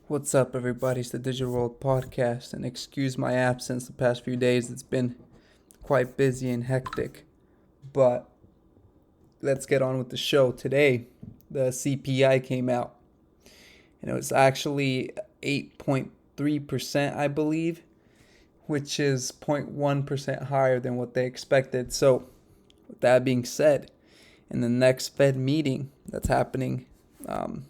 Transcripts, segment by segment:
What's up, everybody? It's the Digital World Podcast, and excuse my absence the past few days. It's been quite busy and hectic, but let's get on with the show. Today, the CPI came out, and it was actually 8.3%, I believe, which is 0.1% higher than what they expected. So, with that being said, in the next Fed meeting that's happening, um,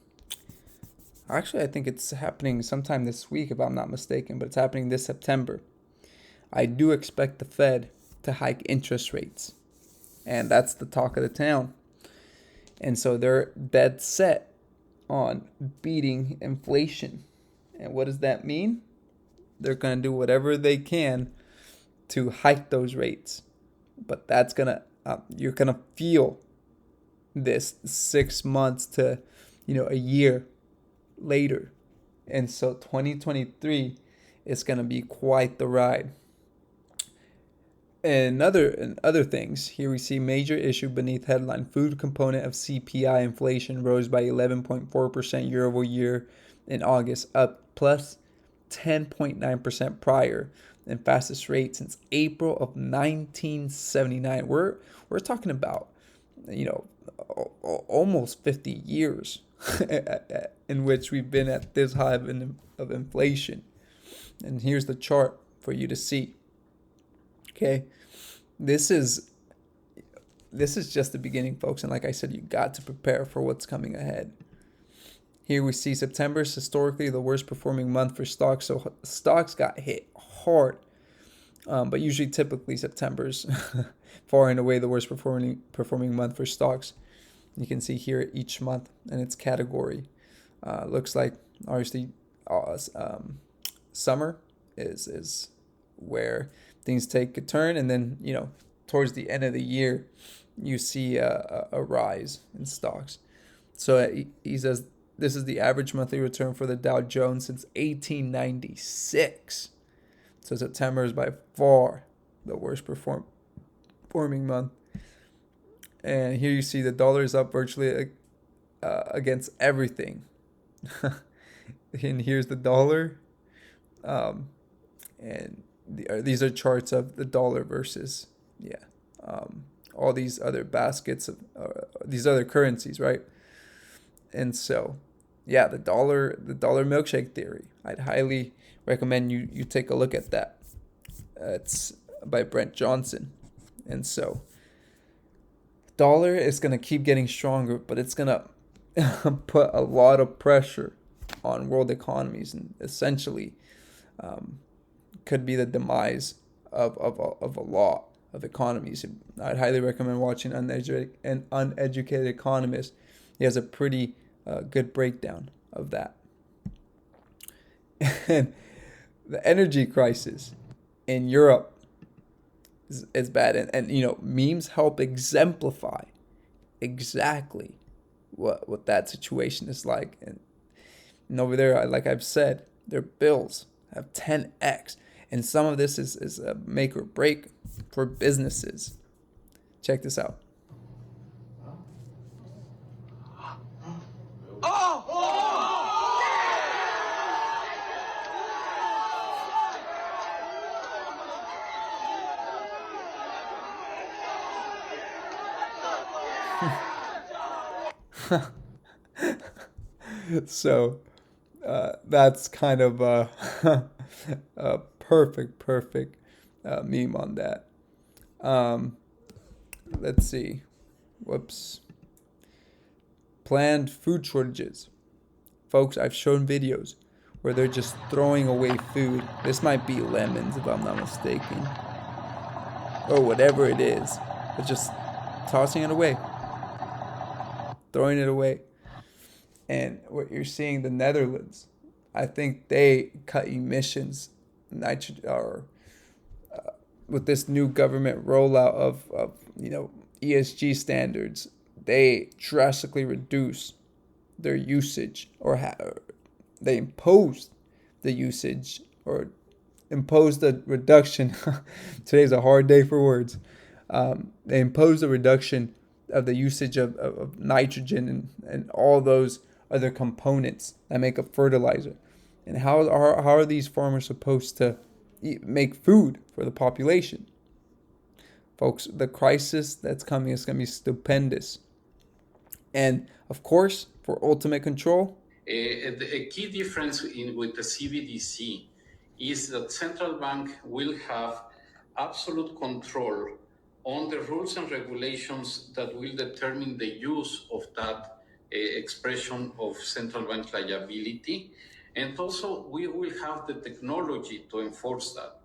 actually, I think it's happening sometime this week, if I'm not mistaken, but it's happening this September. I do expect the Fed to hike interest rates, and that's the talk of the town. And so they're dead set on beating inflation. And what does that mean? They're going to do whatever they can to hike those rates. But you're going to feel this 6 months to, a year later. And so 2023 is going to be quite the ride. And other things, here we see major issue beneath headline. Food component of CPI inflation rose by 11.4% year over year in August, up plus 10.9% prior, and fastest rate since April of 1979. We're talking about, you know, almost 50 years in which we've been at this high of inflation. And here's the chart for you to see. Okay, this is just the beginning, folks. And like I said, you got to prepare for what's coming ahead. Here we see September is historically the worst performing month for stocks. So stocks got hit hard, but typically September's far and away the worst performing month for stocks. You can see here each month and its category. Looks like obviously summer is where things take a turn, and then towards the end of the year you see a rise in stocks. So he says this is the average monthly return for the Dow Jones since 1896. So September is by far the worst performing month. And here you see the dollar is up virtually against everything. And here's the dollar. And these are charts of the dollar versus all these other baskets of these other currencies, right? And so, the dollar milkshake theory. I'd highly recommend you take a look at that. It's by Brent Johnson. And so, dollar is going to keep getting stronger, but it's going to put a lot of pressure on world economies, and essentially could be the demise of a lot of economies. I'd highly recommend watching an uneducated economist. He has a pretty good breakdown of that. And the energy crisis in Europe is bad, and memes help exemplify exactly what that situation is like. And over there, like I've said, their bills have 10x. And some of this is a make or break for businesses. Check this out. So that's kind of a perfect meme on that. Let's see. Whoops. Planned food shortages. Folks, I've shown videos where they're just throwing away food. This might be lemons, if I'm not mistaken, or whatever it is. But just tossing it away, throwing it away. And what you're seeing, the Netherlands, I think they cut emissions with this new government rollout of ESG standards. They drastically reduce their usage, or they imposed the usage, or imposed the reduction. Today's a hard day for words. They imposed a reduction of the usage of nitrogen and all those other components that make up fertilizer. And how are these farmers supposed to make food for the population? Folks, the crisis that's coming is going to be stupendous. And of course, for ultimate control, A key difference with the CBDC is that central bank will have absolute control on the rules and regulations that will determine the use of that expression of central bank liability. And also, we will have the technology to enforce that.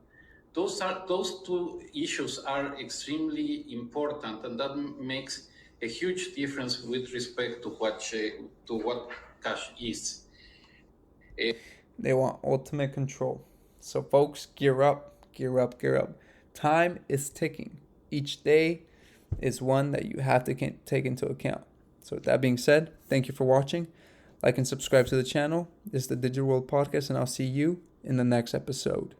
Those two issues are extremely important, and that makes a huge difference with respect to what cash is. they want ultimate control. So, folks, gear up, gear up, gear up. Time is ticking. Each day is one that you have to take into account. So, with that being said, thank you for watching. Like and subscribe to the channel. This is the Digital World Podcast, and I'll see you in the next episode.